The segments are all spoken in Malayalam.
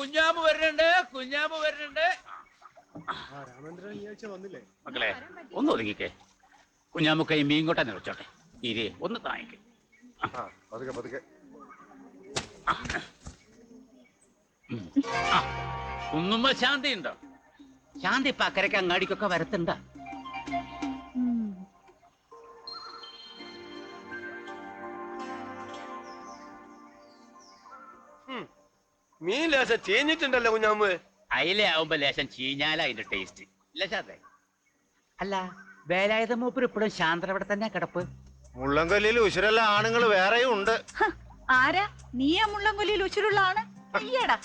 കുഞ്ഞാമ്പ് വരുന്നുണ്ട്, കുഞ്ഞാമ്പ് വരുന്നുണ്ട്. മക്കളെ ഒന്ന് ഒതുങ്ങിക്കേ. കുഞ്ഞാമ്പുക്കൈ മീൻകൊട്ട നിറച്ചോട്ടെ. ഇരേ ഒന്ന് താങ്ങിക്കേ. കുന്നുമ്മ ശാന്തി ഉണ്ടോ? ശാന്തി ഇപ്പൊ അക്കരക്ക് അങ്ങാടിക്കൊക്കെ വരത്തുണ്ട. മീൻ ലേശം ചീഞ്ഞിട്ടുണ്ടല്ലോ കുഞ്ഞാമ്പ്. അയില ആവുമ്പോ ലേശം ചീഞ്ഞാല അതിന്റെ ടേസ്റ്റ് ഇല്ല ശാന്തേ. അല്ല വേലായുധ മൂപ്പർ ഇപ്പോഴും ശാന്തൻ അവിടെ തന്നെ കിടപ്പ്. മുള്ളംകൊല്ലിയിൽ ഉശിരല്ല ആണുങ്ങൾ വേറെയും ഉണ്ട്. ആരാ നീയാ മുള്ളംകൊല്ലിയിൽ ഉശിരുള്ള ആണ്? അയ്യടാ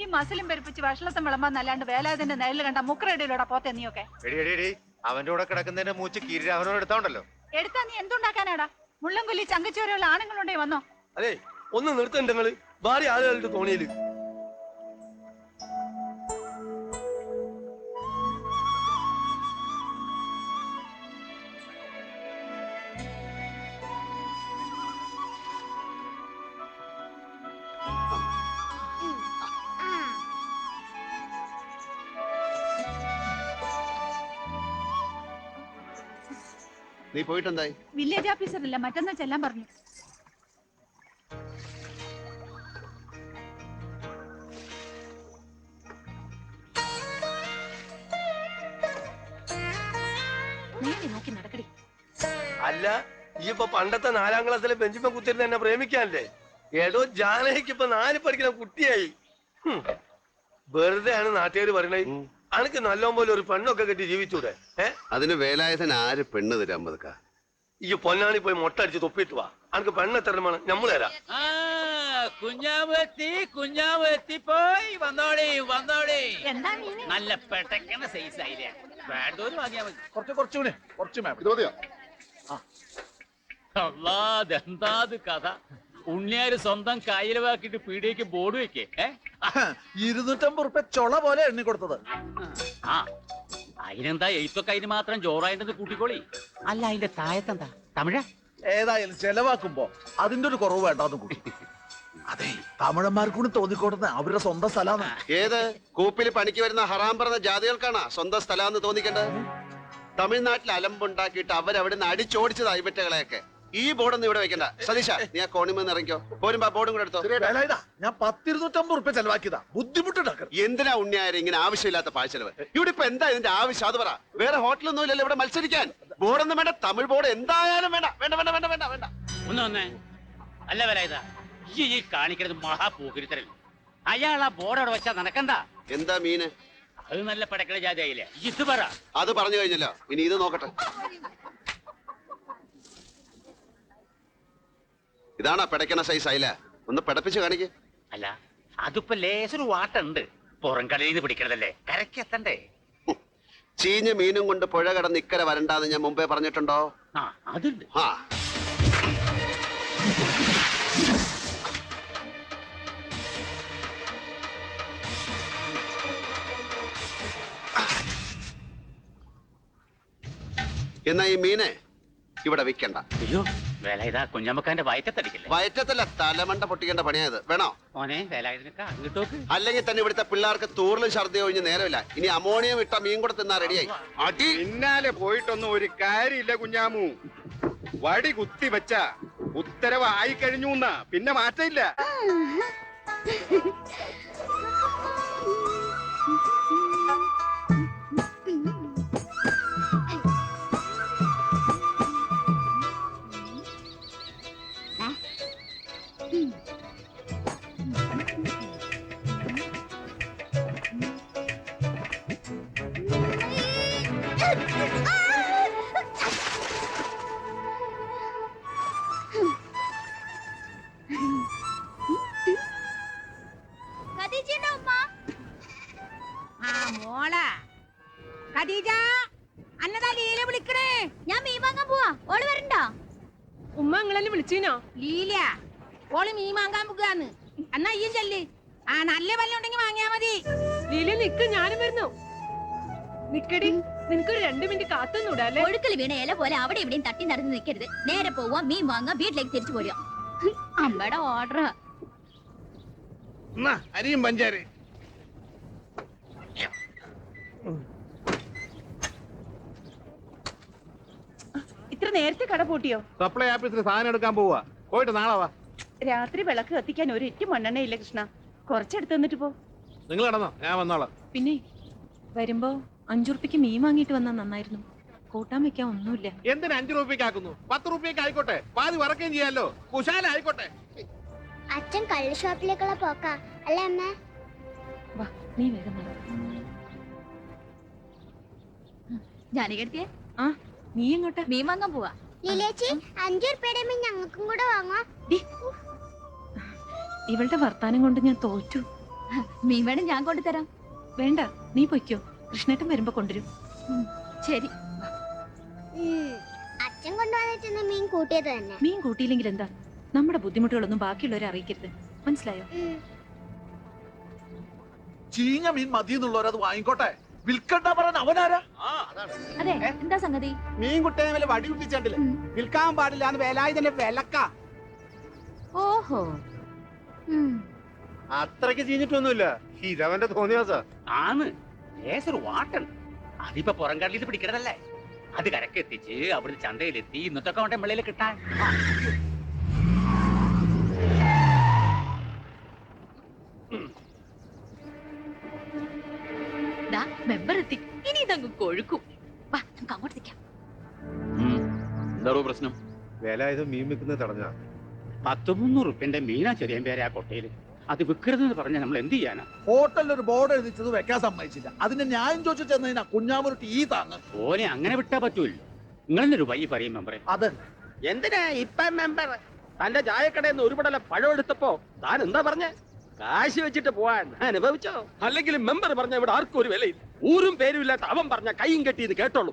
ഈ മസിലും പെരുപ്പിച്ച് വഷളത്തും വിളമ്പാന്നല്ലാണ്ട് വേലായുധന്റെ നേരിൽ കണ്ട മുക്കറടിയിലൂടെ പോത്തെ നീയൊക്കെ. എടി അവന്റെ കൂടെ കിടക്കുന്നതിന്റെ മൂച്ച് കീരി അവനോട് എടുത്തോണ്ടല്ലോ. എടുത്താ നീ എന്തുണ്ടാക്കാനാടാ? മുള്ളംകൊല്ലി ചങ്കച്ചോരയുള്ള ആണുങ്ങളുണ്ടേ വന്നോ? അതെ ഒന്ന് നിർത്തണ്ട നിങ്ങള്. ഭാര്യ ആളുകളുടെ തോണിയില് നീ പോയിട്ടെന്തായി? വില്ലേജ് ഓഫീസർ ഇല്ല, മറ്റന്നാ ചെല്ലാൻ പറഞ്ഞു. നോക്കി നടക്കടി. അല്ല ഈ ഇപ്പൊ പണ്ടത്തെ 4ാം ക്ലാസ്സിലെ ബെഞ്ചിമ കുത്തിരുന്ന് എന്നെ പ്രേമിക്കാനല്ലേ? ഏതോ ജാനകിക്ക് ഇപ്പൊ 4 പഠിക്കുന്ന കുട്ടിയായി. വെറുതെ ആണ് നാട്ടുകാര് പറയണേ. അനക്ക് നല്ലോം പോലെ ഒരു പെണ്ണൊക്കെ കെട്ടി ജീവിച്ചൂടെ? അതിന് വേലായുധൻ ആര് പെണ്ണ് തരാൻ പതുക്ക? ഈ പൊന്നാണി പോയി മൊട്ട അടിച്ച് തൊപ്പിട്ട് വാ. അനക്ക് പെണ്ണ് എത്ര വേണം ഞമ്മള് തരാം. കുഞ്ഞാമ്പ് എത്തി, കുഞ്ഞാമ്പ് എത്തിപ്പോയി. വന്നോളി വന്നോളി. എന്താ നല്ല പെട്ടക്കണ സൈസ് ആയില്ലേ? വേണ്ടോര് വാങ്ങിയാ മതി. കുറച്ച് എന്താത് കഥ? ഉണ്ണിയാര് സ്വന്തം കായലവാക്കിട്ട് പീടിയേക്ക് ബോർഡ് വെക്കേ. 250 ഉറുപ്പ്യ ചൊള പോലെ എണ്ണി കൊടുത്തത്. ആ അതിനെന്താ എഴുത്തൊക്കെ അതിന് മാത്രം ജോറായിട്ടെന്ന് കൂട്ടിക്കോളി. അല്ല അതിന്റെ താഴത്തെന്താ തമിഴ? ഏതായാലും ചെലവാക്കുമ്പോ അതിന്റെ ഒരു കുറവ് വേണ്ടാന്ന് കൂട്ടി. അതെ തമിഴന്മാർക്കൂടി തോന്നിക്കൊടുന്ന അവരുടെ സ്വന്തം സ്ഥലമാണ്. ഏത് കൂപ്പിൽ പണിക്ക് വരുന്ന ഹറാം പറഞ്ഞ ജാതികൾക്കാണ് സ്വന്തം സ്ഥലമെന്ന് തോന്നിക്കേണ്ടത്? തമിഴ്നാട്ടിൽ അലമ്പുണ്ടാക്കിയിട്ട് അവരവിടുന്ന് അടിച്ചോടിച്ചത് അയവറ്റകളെയൊക്കെ. ഈ ബോർഡൊന്നും ഇവിടെ വെക്കണ്ട. സതീഷ നീ ആ കോണിമെന്ന് ഇറങ്ങിക്കോ. പോരുമ്പോ ബോർഡും കൂടെ എടുത്തോ. ഞാൻ 10-250 ഉറുപ്പ്യ ചെലവാക്കിയതാ. ബുദ്ധിമുട്ടുണ്ടാക്കണം. എന്തിനാ ഉണ്ണിയാരും ഇങ്ങനെ ആവശ്യമില്ലാത്ത പാഴ്ചെലവ്? ഇവിടെ ഇപ്പൊ എന്താ ഇതിന്റെ ആവശ്യം? അത് പറ. വേറെ ഹോട്ടലൊന്നും ഇല്ലല്ലോ ഇവിടെ മത്സരിക്കാൻ. ബോർഡൊന്നും വേണ്ട, തമിഴ് ബോർഡ് എന്തായാലും വേണ്ട. വേണ്ട വേണ്ട വേണ്ട വേണ്ട വേണ്ട ഒന്ന് വന്നേ. അല്ല വരായതാ ഈ കാണിക്കണത് മഹാപൂക്കിരിത്തരല്ലേ? അയാൾ ആ ബോർഡ് അവിടെ വെച്ചാ നടക്കണ്ട. എന്താ മീന്? അത് നല്ല പടക്കണ ജാതിയായില്ലേ? ഇത് പറ. അത് പറഞ്ഞു കഴിഞ്ഞല്ലോ, ഇനി ഇത് നോക്കട്ടെ. ഇതാണോ പിടയ്ക്കണ സൈസ് ആയില്ല? ഒന്ന് പിടപ്പിച്ച് കാണിക്ക്. അല്ല അതിപ്പോ ലേശൊരു വാട്ടുണ്ട്. പുറം കളിയിൽ നിന്ന് പിടിക്കണതല്ലേ, കരക്കെത്തണ്ടേ? ചീഞ്ഞ മീനും കൊണ്ട് പുഴ കടന്ന് ഇക്കര വരണ്ടാന്ന് ഞാൻ മുമ്പേ പറഞ്ഞിട്ടുണ്ടോ? ആ അതുണ്ട്. ആ എന്നാ ഈ മീനെ ഇവിടെ വിൽക്കണ്ട. അയ്യോ വേലായുധ കുഞ്ഞമ്മക്കാന്റെ വയറ്റത്തടിക്കില്ലേ? വയറ്റത്തല്ല, തലമണ്ട പൊട്ടിക്കേണ്ട പണിയായത്. വേണോ മോനെ വേലായുധനൊക്കെ അങ്ങോട്ടോക്ക്. അല്ലെങ്കിൽ തന്നെ ഇവിടുത്തെ പിള്ളേർക്ക് തൂറിലും ഛർദി ഒഴിഞ്ഞ് നേരമില്ല. ഇനി അമോണിയം ഇട്ട മീൻ കൂടെ തിന്നാ റെഡിയായി. അടി പിന്നാലെ പോയിട്ടൊന്നും ഒരു കാര്യമില്ല കുഞ്ഞാമു. വടി കുത്തി വെച്ച ഉത്തരവ് ആയി കഴിഞ്ഞു. പിന്നെ മാറ്റമില്ല. ഞാൻ മീൻ വാങ്ങാൻ പോവാ. ഓള് വരണ്ടോ? ഉമ്മ നിങ്ങളെന്നെ വിളിച്ചീനോ? ലീല ഓള് മീൻ വാങ്ങാൻ പോകാന്ന്. എന്നാ അയ്യും ചെല്ല്. ആ നല്ല വല്ല ഉണ്ടെങ്കിൽ വാങ്ങിയാ മതി. ലീല നിക്ക്, ഞാനും വരുന്നു. നിക്കടി, നിനക്കൊരു 2 മിനിറ്റ് കാത്തുന്നൂടല്ലേ? ഒഴുക്കൽ വീണ ഇല പോലെ അവിടെ ഇവിടെയും തട്ടി നടന്ന് നിൽക്കരുത്. നേരെ പോവാ, മീൻ വാങ്ങാ, വീട്ടിലേക്ക് തിരിച്ചു പോരുക. അമ്മയുടെ ഓർഡർ. അരിയും പഞ്ചാര ഇത്ര നേരത്തെ കട പൂട്ടിയോ? സപ്ലൈ ഓഫീസിൽ സാധനം എടുക്കാൻ പോവാ. പോയിട്ട് നാളെ വാ. രാത്രി വിളക്ക് കത്തിക്കാൻ ഒരു ഇറ്റ് മണ്ണെണ്ണയില്ല കൃഷ്ണ. കുറച്ചെടുത്ത് തന്നിട്ട് പോ. നിങ്ങൾ കിടന്നോ, ഞാൻ വന്നോളാം. പിന്നെ വരുമ്പോ 5 റുപ്യക്ക് മീൻ വാങ്ങിയിട്ട് വന്നാ നന്നായിരുന്നു. കൂട്ടാൻ വെക്കാൻ ഒന്നുമില്ല. എന്തിനാ 5 രൂപയ്ക്ക് ആക്കുന്നു? 10 രൂപയ്ക്ക് ആയിക്കോട്ടെ, പാതി വറക്കുകയും ചെയ്യാലോ. കുശാല ആയിക്കോട്ടെ. അച്ഛൻ കള്ള് ഷോപ്പിലേക്കുള്ള പോക്കാ അല്ലേ അമ്മ? വാ, നീ വേഗം വാ. ജാനകിയെ ആ, നീ എങ്ങോട്ടാ? മീൻ വാങ്ങാൻ പോവാ. ലീലേച്ചി 5 രൂപയുടെ മീൻ ഞങ്ങൾക്കും കൂടെ വാങ്ങാം. ഇവളുടെ വർത്താനം കൊണ്ട് ഞാൻ തോറ്റു. മീൻ വേണം, ഞാൻ കൊണ്ടുതരാം. വേണ്ട, നീ പൊയ്ക്കോ. കൃഷ്ണേട്ടൻ വരുമ്പോ കൊണ്ടുവരും. ശരി. അച്ഛൻ കൊണ്ടുവന്നിട്ട് മീൻ കൂട്ടിയത് തന്നെ. മീൻ കൂട്ടിയില്ലെങ്കിൽ എന്താ? നമ്മുടെ ബുദ്ധിമുട്ടുകളൊന്നും ബാക്കിയുള്ളവരെ അറിയിക്കരുത്, മനസ്സിലായോ? ചീഞ്ഞ മീൻ മതി എന്നുള്ളവരത് വാങ്ങിക്കോട്ടെ. വിൽക്കണ്ട പറയാൻ അവനാരാ? അതെ, എന്താ സംഗതി? മീൻ കുട്ടയെ വില വടി കുട്ടിച്ചാണ്ടില്ലേ? വിൽക്കാൻ പാടില്ല വേലായുധന്റെ വിലക്ക. ഓഹോ, അത്രയ്ക്ക് ചീഞ്ഞിട്ടൊന്നുമില്ല. ഇതവന്റെ തോന്നിയാസാ. ആണ് ലേസൊരു വാട്ടൺ. അതിപ്പോ പുറം കടലിൽ പിടിക്കണതല്ലേ. അത് കരക്കെത്തിച്ച് അവിടുന്ന് ചന്തയിലെത്തി ഇന്നത്തൊക്കെ അവന്റെ വെള്ളയിൽ കിട്ടാൻ. മെമ്പർ എത്തി. ഇനി ഇതങ്ങ് കൊഴുക്കും. വാ, നമുക്ക് അങ്ങോട്ട് നിൽക്കാം. എന്താണോ പ്രശ്നം? വേലായുധം മീൻ വിൽക്കുന്നത് തടഞ്ഞ 100-300 റുപ്യന്റെ മീനാ ചെറിയ പേരെ ആ കൊട്ടയില്. അത് വിൽക്കരുതെന്ന് പറഞ്ഞാൽ നമ്മൾ എന്ത് ചെയ്യാനാ? ഹോട്ടലിൽ ഒരു ബോർഡ് എഴുതിച്ചത് വെക്കാൻ സമ്മതിച്ചില്ല. അതിന്റെ ന്യായം ചോദിച്ചു ചെന്നതിനാ കുഞ്ഞാമൊരു ടീ താങ്ങ്. ഓനെ അങ്ങനെ വിട്ടാ പറ്റൂല. നിങ്ങളെന്നൊരു വൈ പറയും മെമ്പറെ. അത് എന്തിനാ ഇപ്പൊ മെമ്പർ തന്റെ ചായക്കടയിൽ നിന്ന് ഒരു പടല പഴം എടുത്തപ്പോ താൻ എന്താ പറഞ്ഞേ? കാശ് വെച്ചിട്ട് പോവാൻ അനുഭവിച്ചോ? അല്ലെങ്കിൽ മെമ്പർ പറഞ്ഞ ഇവിടെ ആർക്കും ഒരു വിലയില്ല. ഊരും പേരും ഇല്ലാത്ത അവൻ പറഞ്ഞ കൈയും കെട്ടിന്ന് കേട്ടോളൂ.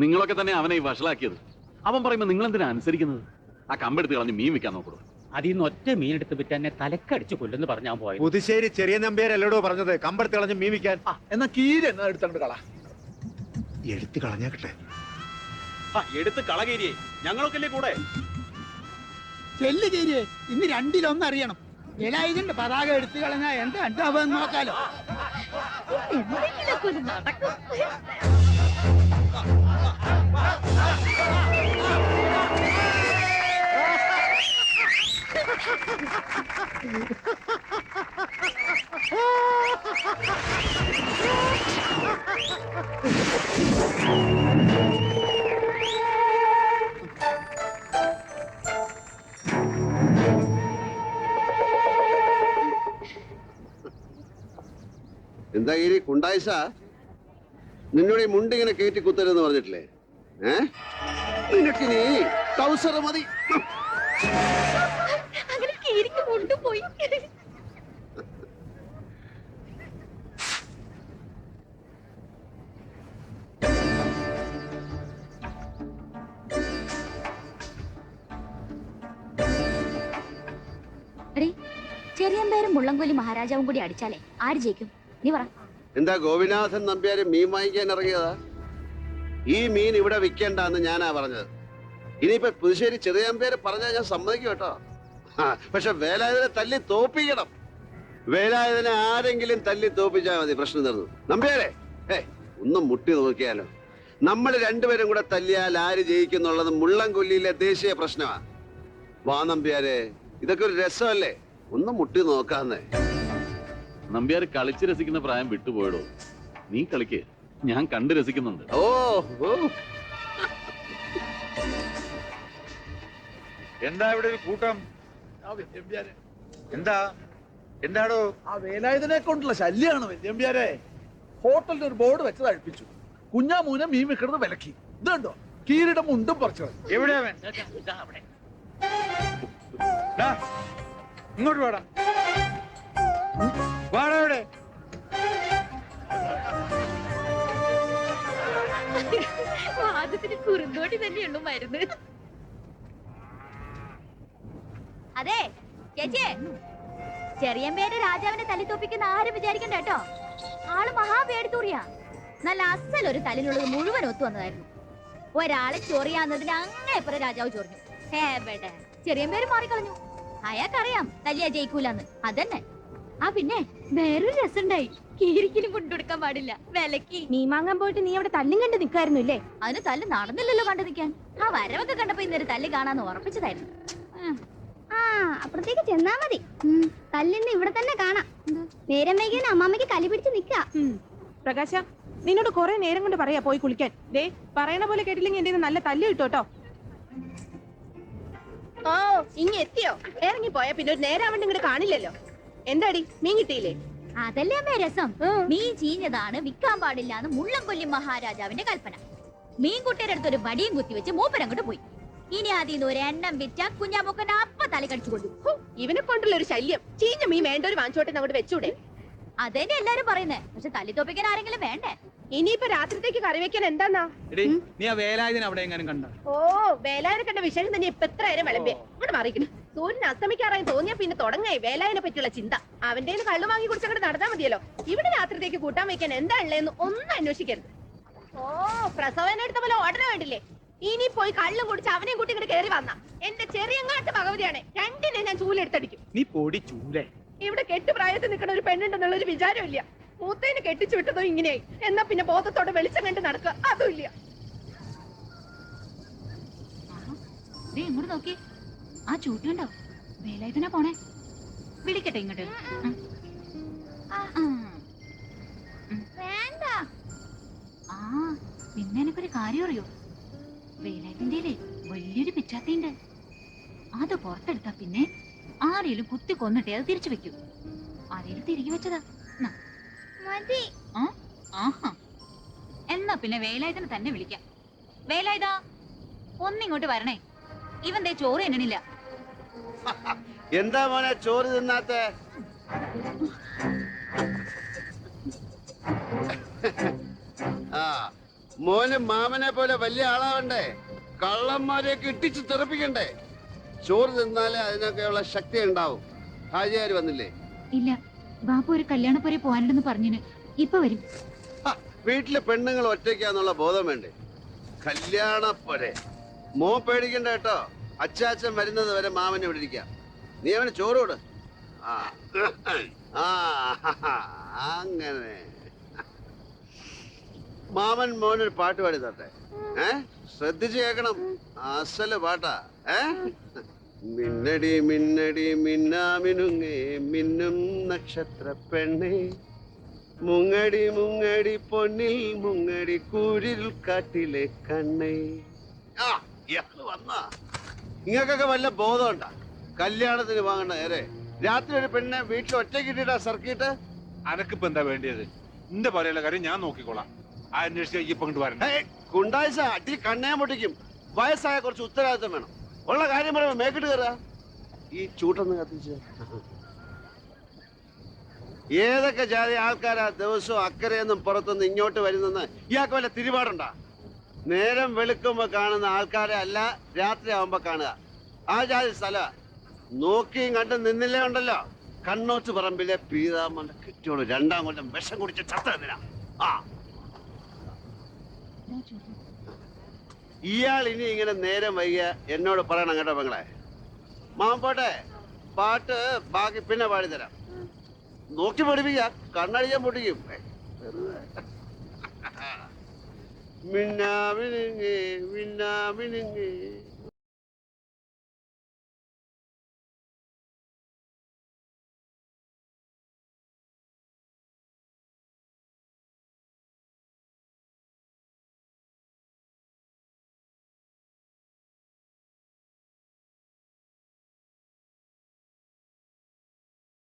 നിങ്ങളൊക്കെ തന്നെ അവനെ ഈ വഷളാക്കിയത്. അവൻ പറയുമ്പോ നിങ്ങൾ എന്തിനാ അനുസരിക്കുന്നത്? ആ കമ്പെടുത്ത് കളഞ്ഞ് മീൻ വെക്കാൻ നോക്കൂ. അതിൽ നിന്ന് ഒറ്റ മീനെടുത്ത് വിറ്റ് തന്നെ തലക്കടിച്ച് കൊല്ലെന്ന് പറഞ്ഞാൽ പോയത്. പുതുശ്ശേരി ചെറിയ നമ്പ്യാരല്ലോടോ പറഞ്ഞത് കമ്പെടുത്ത് കളഞ്ഞ് മീൻ വിൽക്കാൻ. എന്നാ കീരി എന്നാ എടുത്തോണ്ട് കള. എടുത്ത് കളഞ്ഞേക്കട്ടെ. എടുത്ത് കളകേരിയെ ഞങ്ങളൊക്കെ കൂടെ ചെല്ലുകേരിയെ ഇന്ന് രണ്ടിലൊന്നും അറിയണം. വേലായുധന്റെ പതാക എടുത്തു കളഞ്ഞാ എന്താ ഉണ്ടാവുമെന്ന് നോക്കാലോ. എന്തെങ്കിലുമൊക്കെ ഒന്ന് നടക്കും. എന്താ ഈ കുണ്ടായിസ നിന്നോട് ഈ മുണ്ടിങ്ങനെ കയറ്റി കുത്തരുന്ന് പറഞ്ഞിട്ടില്ലേ? നിനക്കിനി ടൗസർ മതി. അങ്ങനെ കീരിക്ക് കൊണ്ടുപോയി. ചെറിയമ്പേരും മുള്ളംകൊല്ലി മഹാരാജാവും കൂടി അടിച്ചാലേ ആര് ജയിക്കും? നീ പറ. എന്താ ഗോപിനാഥൻ നമ്പ്യാര് മീൻ വാങ്ങിക്കാൻ ഇറങ്ങിയതാ? ഈ മീൻ ഇവിടെ വിൽക്കേണ്ടെന്ന് ഞാനാ പറഞ്ഞത്. ഇനിയിപ്പോ പുതുശ്ശേരി ചെറിയമ്പേര് പറഞ്ഞാൽ ഞാൻ സമ്മതിക്കും കേട്ടോ. പക്ഷെ വേലായുധനെ തല്ലി തോപ്പിക്കണം. വേലായുധനെ ആരെങ്കിലും തല്ലി തോപ്പിച്ചാൽ മതി, പ്രശ്നം തീർന്നു. നമ്പ്യാരെ ഒന്നും മുട്ടി നോക്കിയാലോ. നമ്മൾ രണ്ടുപേരും കൂടെ തല്ലിയാൽ ആര് ജയിക്കുന്നുള്ളത് മുള്ളംകൊല്ലിയിലെ ദേശീയ പ്രശ്നമാണ്. വാ നമ്പ്യാരെ, ഇതൊക്കെ ഒരു രസമല്ലേ? ഒന്നും മുട്ടി നോക്കാന്നേ. നമ്പ്യാർ കളിച്ച് രസിക്കുന്ന പ്രായം വിട്ടുപോയടോ. നീ കളിക്ക്, ഞാൻ കണ്ട് രസിക്കുന്നുണ്ട്. ഓ എന്താ ഇവിടെ ഒരു കൂട്ടം? എന്താ എന്താടോ? ആ വേലായുധനെ കൊണ്ടുള്ള ശല്യാണ് വല്യമ്പ്യാരെ. ഹോട്ടലിൽ ഒരു ബോർഡ് വെച്ചത് അഴിപ്പിച്ചു. കുഞ്ഞാമൂനെ മീൻ വെക്കുന്നത് വിലക്കി. ഇതുണ്ടോ കീരിയുടെ മുണ്ടും പറിച്ചു. എവിടെ ഇങ്ങോട്ട് വാടാ. വാടാ ഇവിടെ. വാദത്തിന് കുറുന്തോടി തന്നെയുള്ളൂ മരുന്ന്. അതെ ചേച്ചി, ചെറിയമ്പേര് രാജാവിനെ തല്ലിത്തോപ്പിക്കുന്ന ആരും വിചാരിക്കണ്ട കേട്ടോ. ആള് മഹാപേടിത്തൂറിയാ. നല്ല അസലൊരു തല്ലിനുള്ളത് മുഴുവൻ ഒത്തു വന്നതായിരുന്നു. ഒരാളെ ചൊറിയാന്നതിന് അങ്ങേപ്പുറ രാജാവ് ചൊറിഞ്ഞു. ചെറിയമ്പേര് മാറിക്കളഞ്ഞു. അയാൾക്കറിയാം തല്ലിയാ ജയിക്കൂലെന്ന്. അതന്നെ. ആ പിന്നെ വേറൊരു രസമുണ്ടായി. കീരിക്കിനും കൊണ്ടുകൊടുക്കാൻ പാടില്ല, വിലക്ക്. മീൻ വാങ്ങാൻ പോയിട്ട് നീ അവിടെ തല്ലും കണ്ട് നിൽക്കായിരുന്നു ഇല്ലേ? അതിന് തല്ല് നടന്നില്ലല്ലോ കണ്ടു നിൽക്കാൻ. ആ വരവൊക്കെ കണ്ടപ്പോ ഇന്നൊരു തല്ല് കാണാന്ന് ഉറപ്പിച്ചതായിരുന്നു. അപ്പുറത്തേക്ക് ചെന്നാ മതി. തല്ലിന്ന് ഇവിടെ തന്നെ കാണാം. നേരം വൈകിയ അമ്മാമ്മയ്ക്ക് കലി പിടിച്ച് നിക്ക. പ്രകാശ, നിന്നോട് കുറെ നേരം കൊണ്ട് പറയാ പോയി കുളിക്കാൻ. ദേ പറയണ പോലെ കേട്ടില്ലെങ്കിൽ എന്റെ നല്ല തല്ല് കിട്ടോട്ടോ. ഓ ഇങ്ങ എത്തിയോ? ഇറങ്ങി പോയാ പിന്നെ ഒരു നേരാവണ്ട് ഇങ്ങോട്ട് കാണില്ലല്ലോ. എന്താടി മീൻ കിട്ടിയില്ലേ? അതല്ലേ അമ്മേ രസം. മീൻ ചീഞ്ഞതാണ്, വിൽക്കാൻ പാടില്ല എന്ന് മുള്ളംകൊല്ലി മഹാരാജാവിന്റെ കൽപ്പന. മീൻകുട്ടിയുടെ അടുത്ത് ഒരു വടിയും കുത്തിവെച്ച് മൂപ്പരങ്ങോട്ട് പോയി. ഇനി അതിൽ ഒരു എണ്ണം വിറ്റ കുഞ്ഞാമൊക്കനെ അപ്പ തല കടിച്ചു കൊണ്ടു. ഇവനെ കൊണ്ടുള്ള ഒരു ശല്യം. ചീഞ്ഞ മീൻ വേണ്ട ഒരു വാങ്ങിച്ചോട്ടെ അങ്ങോട്ട് വെച്ചൂടെ? അതന്നെ എല്ലാരും പറയുന്നത്. പക്ഷെ തല്ലി തോപ്പിക്കാൻ ആരെങ്കിലും വേണ്ടേ? ഇനിയിപ്പോ രാത്രിത്തേക്ക് കറി വെക്കാൻ എന്താന്നാ? നീ ആ വേലായുധൻ അവിടെ എങ്ങാനും കണ്ട? ഓ വേലായനെ കണ്ട വിശേഷം തന്നെ ഇപ്പൊ എത്ര നേരം വിളമ്പേ. ഇവിടെ മാറിക്കണം. സൂര്യൻ അസ്തമിക്കാറായി തോന്നിയാ പിന്നെ തുടങ്ങായി വേലായനെ പറ്റിയുള്ള ചിന്ത. അവന്റെ കള്ളു വാങ്ങി കുടിച്ചങ്ങോട്ട് നടന്നാ മതിയല്ലോ. ഇവിടെ രാത്രിത്തേക്ക് കൂട്ടാൻ വെക്കാൻ എന്താ ഉള്ളതെന്ന് ഒന്നും അന്വേഷിക്കരുത്. ഓ പ്രസവനെ എടുത്ത പോലെ ഓർഡർ വേണ്ടില്ലേ? ഇനി പോയി കള്ളും കുടിച്ച് അവനെയും കൂട്ടി ഇങ്ങോട്ട് കയറി വന്ന എന്റെ ചെറിയങ്ങാട്ട് ഭഗവതിയാണ്. രണ്ടിനെ ഞാൻ ചൂലെടുത്തടിക്കും. നീ പൊടി ചൂലേ. ഇവിടെ കെട്ടു പ്രായത്തിൽ നിൽക്കുന്ന ഒരു പെണ്ണുണ്ടെന്നുള്ള ഒരു വിചാരമില്ല. മൂത്തേന് കെട്ടിച്ചു വിട്ടതോ ഇങ്ങനെയായി. എന്നാ പിന്നെ ബോധത്തോടെ വെളിച്ചം കണ്ട് നടക്കുക അതും ഇല്ല. ഇങ്ങോട്ട് നോക്കി, ആ ചൂട്ടുണ്ടോ? വേലായുധനാ പോണേ. വിളിക്കട്ടെ ഇങ്ങോട്ട്. വേണ്ട. ആ പിന്നെ എനിക്കൊരു കാര്യം അറിയോ? വേലായുധന്റെ വലിയൊരു പിച്ചാത്തിണ്ട്. അത് പുറത്തെടുത്താ പിന്നെ ആരെങ്കിലും കുത്തി കൊന്നിട്ടേ അത് തിരിച്ചു വെക്കൂ. ആരെങ്കിലും തിരികെ വെച്ചതാ. മതി. ആഹാ, എന്നാ പിന്നെ വേലായുധനെ തന്നെ വിളിക്കാം. വേലായുധ, ഒന്നിങ്ങോട്ട് വരണേ. ഇവൻ ദേ ചോറ് എണ്ണണില്ല. എന്താ മോനെ ചോറ് തിന്നാത്ത? ആ മോന് മാമനെ പോലെ വലിയ ആളാവണ്ടേ? കള്ളന്മാരെയൊക്കെ ഇട്ടിച്ച് തെറിപ്പിക്കണ്ടേ? ചോറ് തിന്നാലേ അതിനൊക്കെയുള്ള ശക്തി ഉണ്ടാവും. ഹാജിയാര് വന്നില്ലേ? ഇല്ല, ബാപ്പു ഒരു കല്യാണപ്പുര പോവാനുണ്ടെന്ന് പറഞ്ഞിന്. ഇപ്പൊ വരും. വീട്ടിലെ പെണ്ണുങ്ങൾ ഒറ്റയ്ക്കാന്നുള്ള ബോധം വേണ്ടേ? കല്യാണപ്പുര മോ പേടിക്കണ്ട കേട്ടോ. അച്ചാച്ചൻ വരുന്നത് വരെ മാമനെ ഇവിടെ ഇരിക്കാം. നീ അവന് ചോറ് കൊടു. അങ്ങനെ മാമൻ മോനൊരു പാട്ട് പാടി തട്ടെ. ശ്രദ്ധിച്ച് കേക്കണം. അസല് പാട്ടാ. മിന്നടി മിന്നടി മിന്നാമിനുങ്ങേ മിന്നും നക്ഷത്ര പെണ്ണേ, മുങ്ങടി മുങ്ങടി പൊന്നിൽ മുങ്ങടി കൂരിൽ കാട്ടിലെ കണ്ണേ. വന്നാ നിങ്ങൾക്കൊക്കെ വല്ല ബോധമുണ്ടാ? കല്യാണത്തിന് വാങ്ങണ്ട നേരെ രാത്രി ഒരു പെണ്ണെ വീട്ടിൽ ഒറ്റയ്ക്ക് ഇട്ടിട്ടാ സർക്കിട്ട്. അനക്കിപ്പോ എന്താ വേണ്ടിയത്? എന്റെ പറയുള്ള കാര്യം ഞാൻ നോക്കിക്കോളാം. അന്വേഷിച്ച് ഇപ്പൊ കൊണ്ട് വരണം. കുണ്ടാഴ്ച അടി കണ്ണയാൻ പൊട്ടിക്കും. വയസ്സായ കുറച്ച് ഉത്തരവാദിത്വം വേണം. ഉള്ള കാര്യം പറയുമ്പോ മേക്കിട്ട് കയറാ. ഈ ചൂട്ടൊന്ന് കത്തിച്ച്. ഏതൊക്കെ ജാതി ആൾക്കാരാ ദിവസവും അക്കരയൊന്നും പുറത്തുനിന്ന് ഇങ്ങോട്ട് വരുന്നെന്ന് ഇയാൾക്ക് വല്ല തിരുപാടുണ്ടാ? നേരം വെളുക്കുമ്പോ കാണുന്ന ആൾക്കാരെ അല്ല രാത്രി ആവുമ്പോ കാണുക. ആ ജാതി സ്ഥല നോക്കിയും കണ്ട് നിന്നില്ലേ ഉണ്ടല്ലോ. കണ്ണോത്ത് പറമ്പിലെ പീതാമ്മന്റെ കെട്ടിയോളൂ 2-ാം കൊല്ലം വിഷം കുടിച്ച് ചത്തതിനാ. ഇയാൾ ഇനി ഇങ്ങനെ നേരം വൈകിയ എന്നോട് പറയണം കേട്ടോ പെങ്ങളെ. മാമൻ പോട്ടെ, പാട്ട് ബാക്കി പിന്നെ പാടിത്തരാം. നോക്കി പഠിപ്പിക്ക, കണ്ണടിക്കാൻ പൊട്ടിക്കും. മിന്നാമിനുങ്ങേ മിന്നാമിനുങ്ങേ